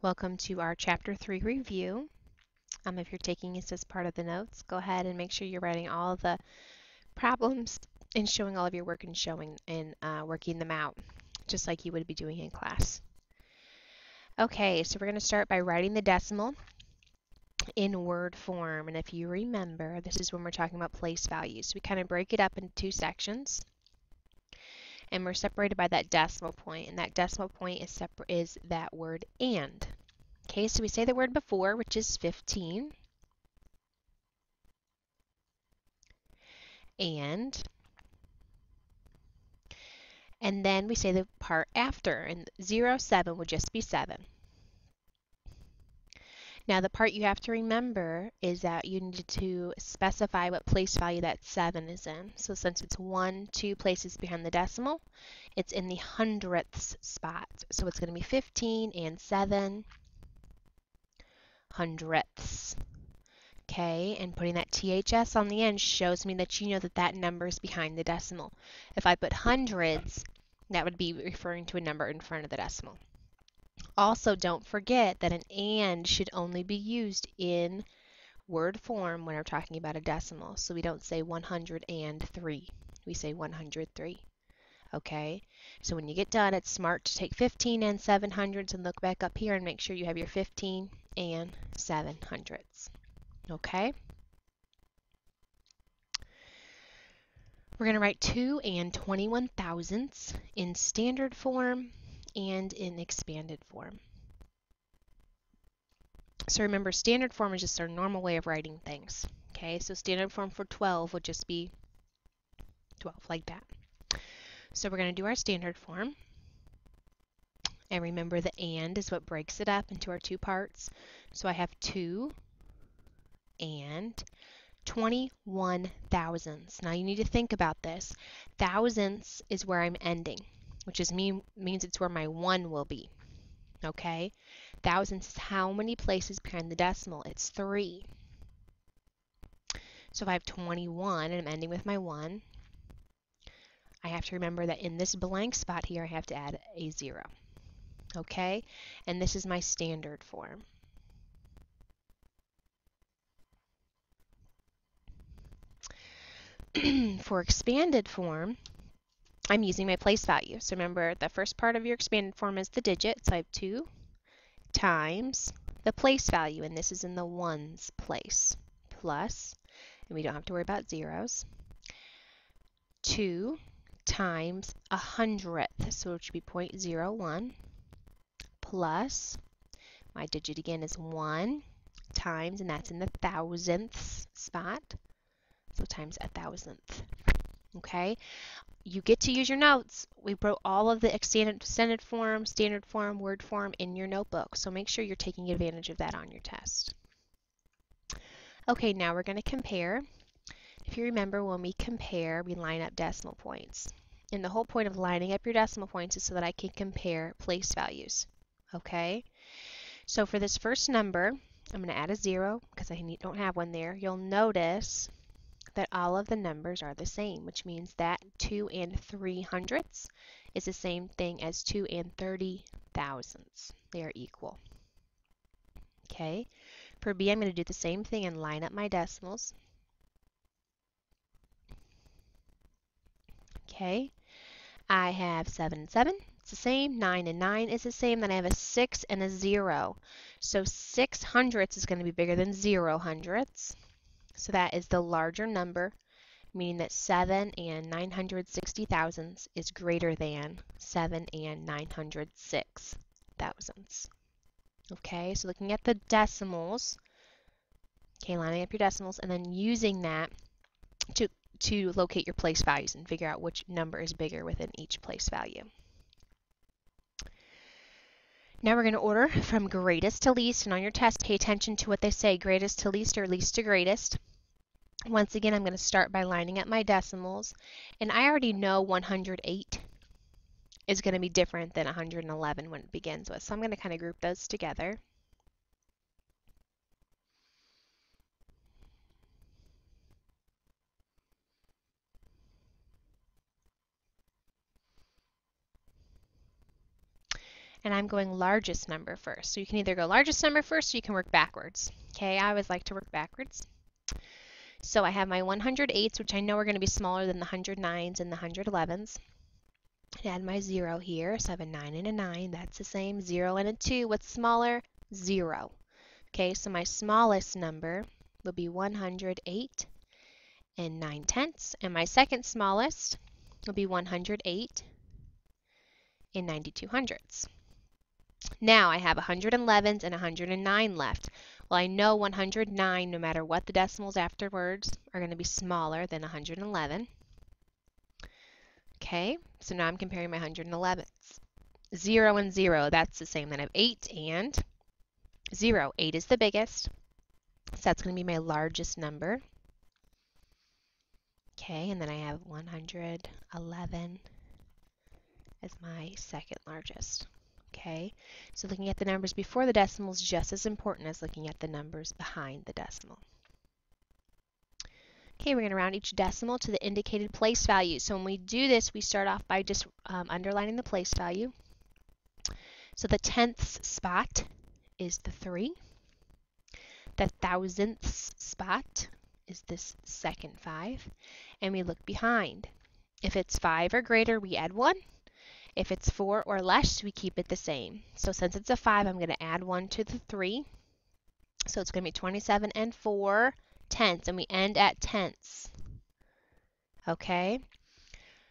Welcome to our Chapter 3 review. If you're taking this as part of the notes, go ahead and make sure you're writing all the problems and showing all of your work and working them out, just like you would be doing in class. Okay, so we're going to start by writing the decimal in word form. And if you remember, this is when we're talking about place values. So we kind of break it up into two sections. And we're separated by that decimal point, and that decimal point is that word and. Okay, so we say the word before, which is 15, and then we say the part after, and 0, 7 would just be 7. Now the part you have to remember is that you need to specify what place value that 7 is in. So since it's 1, 2 places behind the decimal, it's in the hundredths spot. So it's going to be 15 and 7 hundredths. Okay, and putting that THS on the end shows me that you know that that number is behind the decimal. If I put hundreds, that would be referring to a number in front of the decimal. Also, don't forget that an and should only be used in word form when we're talking about a decimal. So we don't say 103. We say 103. Okay, so when you get done, it's smart to take 15 and 700s and look back up here and make sure you have your 15 and 700s. Okay. We're going to write 2 and 21 thousandths in standard form and in expanded form. So remember, standard form is just our normal way of writing things. Okay, so standard form for 12 would just be 12, like that. So we're going to do our standard form. And remember, the and is what breaks it up into our two parts. So I have 2 and 21 thousandths. Now you need to think about this. Thousandths is where I'm ending, which means it's where my 1 will be. Okay? Thousandths is how many places behind the decimal? It's 3. So if I have 21 and I'm ending with my 1, I have to remember that in this blank spot here I have to add a 0. Okay? And this is my standard form. For expanded form, I'm using my place value. So remember, the first part of your expanded form is the digit. So I have 2 times the place value, and this is in the ones place, plus, and we don't have to worry about zeros, 2 times 100th, so it should be 0.01, plus, my digit again is 1 times, and that's in the thousandths spot, so times 1,000th. Okay, you get to use your notes. We wrote all of the extended form, standard form, word form in your notebook, so make sure you're taking advantage of that on your test. Okay, now we're going to compare. If you remember, when we compare, we line up decimal points. And the whole point of lining up your decimal points is so that I can compare place values. Okay, so for this first number, I'm going to add a 0 because I don't have one there. You'll notice that all of the numbers are the same, which means that 2 and 3 hundredths is the same thing as 2 and 30 thousandths. They are equal. Okay, for B, I'm going to do the same thing and line up my decimals. Okay, I have 7 and 7, it's the same. 9 and 9 is the same. Then I have a 6 and a 0. So 6 hundredths is going to be bigger than 0 hundredths. So that is the larger number, meaning that 7 and 960 thousandths is greater than 7 and 906 thousandths. Okay, so looking at the decimals, okay, lining up your decimals, and then using that to locate your place values and figure out which number is bigger within each place value. Now we're going to order from greatest to least, and on your test, pay attention to what they say, greatest to least or least to greatest. Once again, I'm going to start by lining up my decimals, and I already know 108 is going to be different than 111 when it begins with, so I'm going to kind of group those together. And I'm going largest number first. So you can either go largest number first or you can work backwards. Okay, I always like to work backwards. So I have my 108s, which I know are going to be smaller than the 109s and the 111s. And add my 0 here. So I have a 9 and a 9. That's the same. 0 and a 2. What's smaller? 0. Okay, so my smallest number will be 108 and 9/10. And my second smallest will be 108 and 92/100. Now I have 111s and 109 left. Well, I know 109, no matter what the decimals afterwards, are going to be smaller than 111. Okay, so now I'm comparing my 111s. 0 and 0, that's the same. Then I have 8 and 0. 8 is the biggest, so that's going to be my largest number. Okay, and then I have 111 as my second largest. Okay, so looking at the numbers before the decimal is just as important as looking at the numbers behind the decimal. Okay, we're going to round each decimal to the indicated place value. So when we do this, we start off by just underlining the place value. So the tenths spot is the 3. The thousandths spot is this second 5. And we look behind. If it's 5 or greater, we add 1. If it's 4 or less, we keep it the same. So since it's a 5, I'm going to add 1 to the 3. So it's going to be 27 and 4 tenths, and we end at tenths. Okay?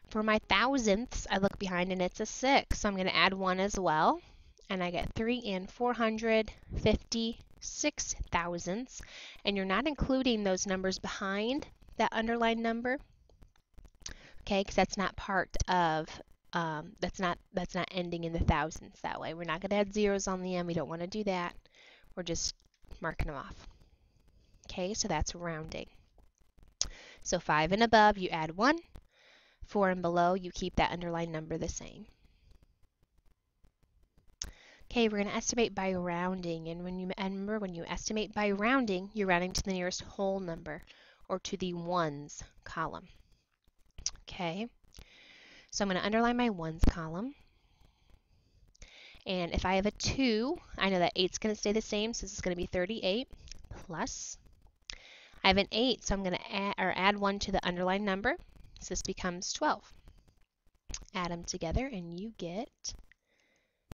For my thousandths, I look behind and it's a 6. So I'm going to add 1 as well. And I get 3 and 456 thousandths. And you're not including those numbers behind that underlined number. Okay, because that's not part of that's not ending in the thousands that way. We're not going to add zeros on the end. We don't want to do that. We're just marking them off. Okay, so that's rounding. So 5 and above, you add 1. 4 and below, you keep that underlined number the same. Okay, we're going to estimate by rounding. And remember, when you estimate by rounding, you're rounding to the nearest whole number or to the ones column. Okay. So I'm going to underline my ones column. And if I have a 2, I know that 8 is going to stay the same, so this is going to be 38 plus. I have an 8, so I'm going to add 1 to the underlined number. So this becomes 12. Add them together and you get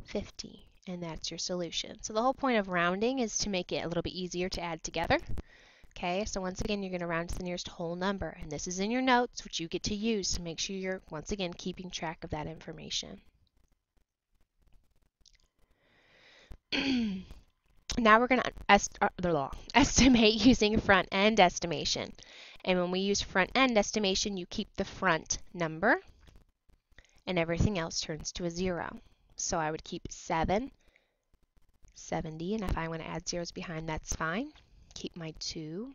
50. And that's your solution. So the whole point of rounding is to make it a little bit easier to add together. Okay, so once again, you're going to round to the nearest whole number. And this is in your notes, which you get to use to make sure you're, once again, keeping track of that information. Now we're going to estimate using front-end estimation. And when we use front-end estimation, you keep the front number, and everything else turns to a 0. So I would keep 7, 70, and if I want to add zeros behind, that's fine. Keep my 2.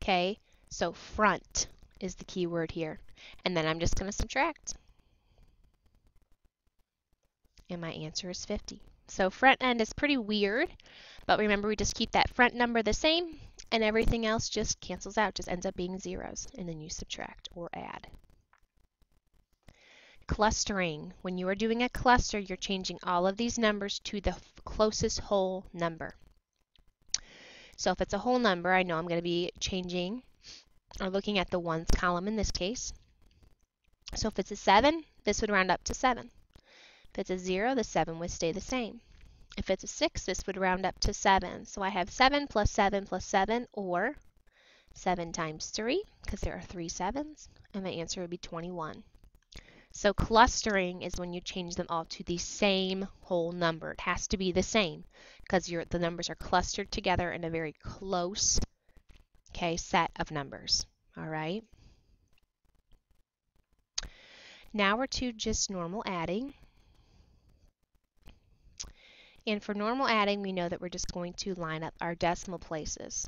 Okay, so front is the key word here. And then I'm just going to subtract. And my answer is 50. So front end is pretty weird, but remember we just keep that front number the same, and everything else just cancels out, just ends up being zeros, and then you subtract or add. Clustering. When you are doing a cluster, you're changing all of these numbers to the closest whole number. So if it's a whole number, I know I'm going to be changing or looking at the ones column in this case. So if it's a 7, this would round up to 7. If it's a 0, the 7 would stay the same. If it's a 6, this would round up to 7. So I have 7 plus 7 plus 7, or 7 times 3, because there are 3 7s, and my answer would be 21. So clustering is when you change them all to the same whole number. It has to be the same, because the numbers are clustered together in a very close, set of numbers. All right. Now we're to just normal adding. And for normal adding, we know that we're just going to line up our decimal places.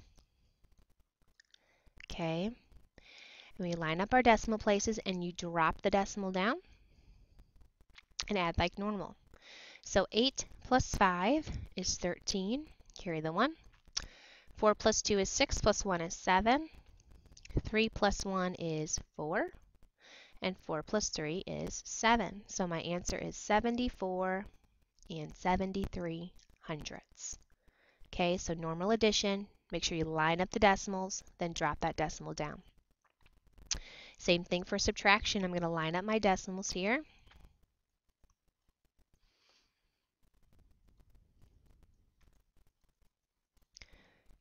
Okay. And we line up our decimal places and you drop the decimal down and add like normal. So 8 plus 5 is 13. Carry the 1. 4 plus 2 is 6 plus 1 is 7. 3 plus 1 is 4. and 4 plus 3 is 7. So my answer is 74 and 73 hundredths. Okay, so normal addition, make sure you line up the decimals, then drop that decimal down. Same thing for subtraction. I'm going to line up my decimals here.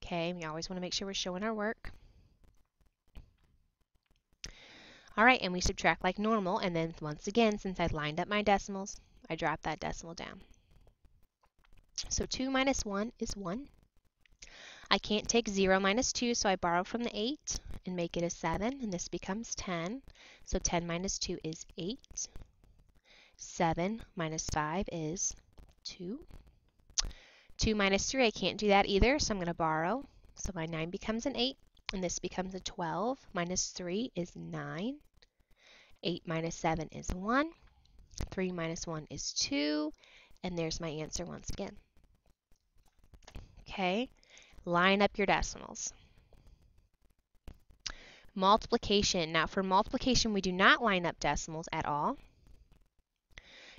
Okay, we always want to make sure we're showing our work. All right, and we subtract like normal, and then once again, since I lined up my decimals, I drop that decimal down. So 2 minus 1 is 1. I can't take 0 minus 2, so I borrow from the 8 and make it a 7, and this becomes 10. So 10 minus 2 is 8. 7 minus 5 is 2. 2 minus 3, I can't do that either, so I'm going to borrow. So my 9 becomes an 8, and this becomes a 12. Minus 3 is 9. 8 minus 7 is 1. 3 minus 1 is 2. And there's my answer once again. Okay, line up your decimals. Multiplication. Now for multiplication, we do not line up decimals at all.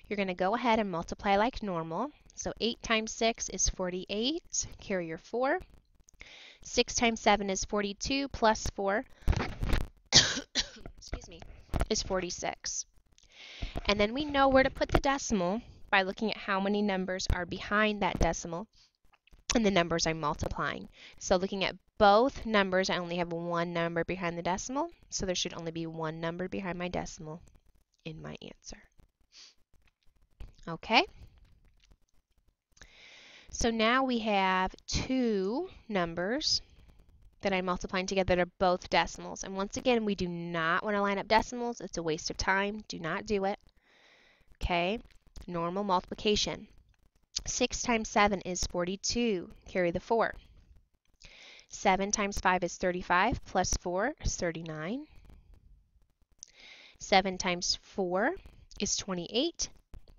You're going to go ahead and multiply like normal. So 8 times 6 is 48. Carry your 4. 6 times 7 is 42 plus 4 excuse me, is 46. And then we know where to put the decimal by looking at how many numbers are behind that decimal and the numbers I'm multiplying. So looking at both numbers, I only have one number behind the decimal, so there should only be one number behind my decimal in my answer. Okay? So now we have two numbers that I'm multiplying together that are both decimals. And once again, we do not want to line up decimals. It's a waste of time. Do not do it. Okay? Normal multiplication. 6 times 7 is 42. Carry the 4. 7 times 5 is 35 plus 4 is 39. 7 times 4 is 28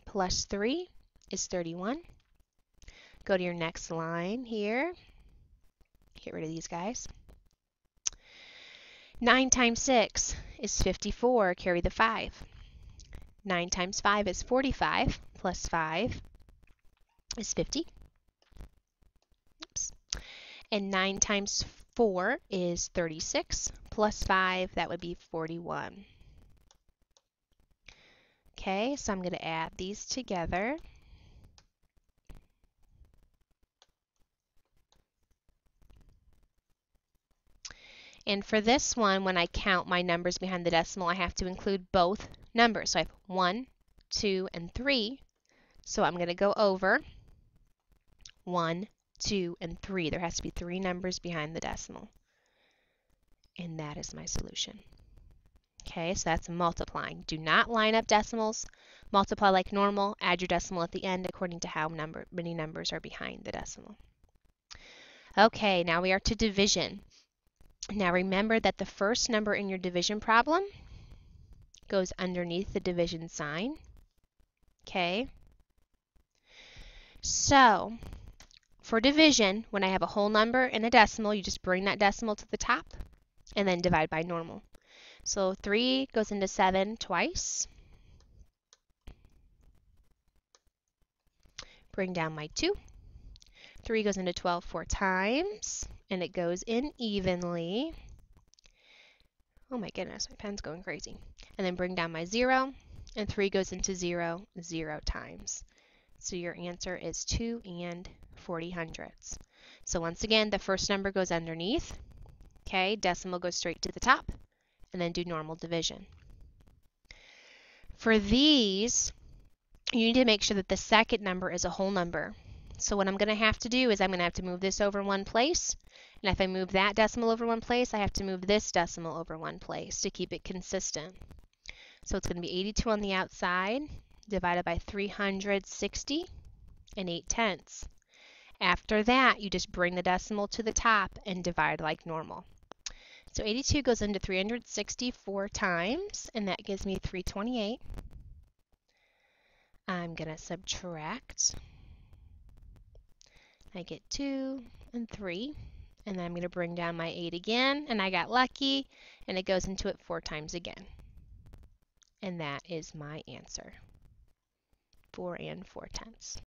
plus 3 is 31. Go to your next line here. Get rid of these guys. 9 times 6 is 54. Carry the 5. 9 times 5 is 45 plus 5 is 50. Oops. And 9 times 4 is 36 plus 5, that would be 41. Okay, so I'm going to add these together. And for this one, when I count my numbers behind the decimal, I have to include both numbers. So I have 1, 2, and 3. So I'm going to go over 1, 2, and 3. There has to be 3 numbers behind the decimal. And that is my solution. Okay, so that's multiplying. Do not line up decimals. Multiply like normal. Add your decimal at the end according to how many numbers are behind the decimal. Okay, now we are to division. Now remember that the first number in your division problem goes underneath the division sign. Okay. So for division, when I have a whole number and a decimal, you just bring that decimal to the top and then divide by normal. So 3 goes into 7 twice. Bring down my 2. 3 goes into 12 4 times, and it goes in evenly. Oh my goodness, my pen's going crazy. And then bring down my 0, and 3 goes into 0 0 times. So your answer is 2 and 40 hundredths. So once again, the first number goes underneath. Okay, decimal goes straight to the top, and then do normal division. For these, you need to make sure that the second number is a whole number. So what I'm going to have to do is I'm going to have to move this over one place. And if I move that decimal over one place, I have to move this decimal over one place to keep it consistent. So it's going to be 82 on the outside divided by 360 and 8/10. After that, you just bring the decimal to the top and divide like normal. So 82 goes into 364 times, and that gives me 328. I'm going to subtract. I get 2 and 3, and then I'm going to bring down my 8 again, and I got lucky, and it goes into it 4 times again. and that is my answer, 4 4/10.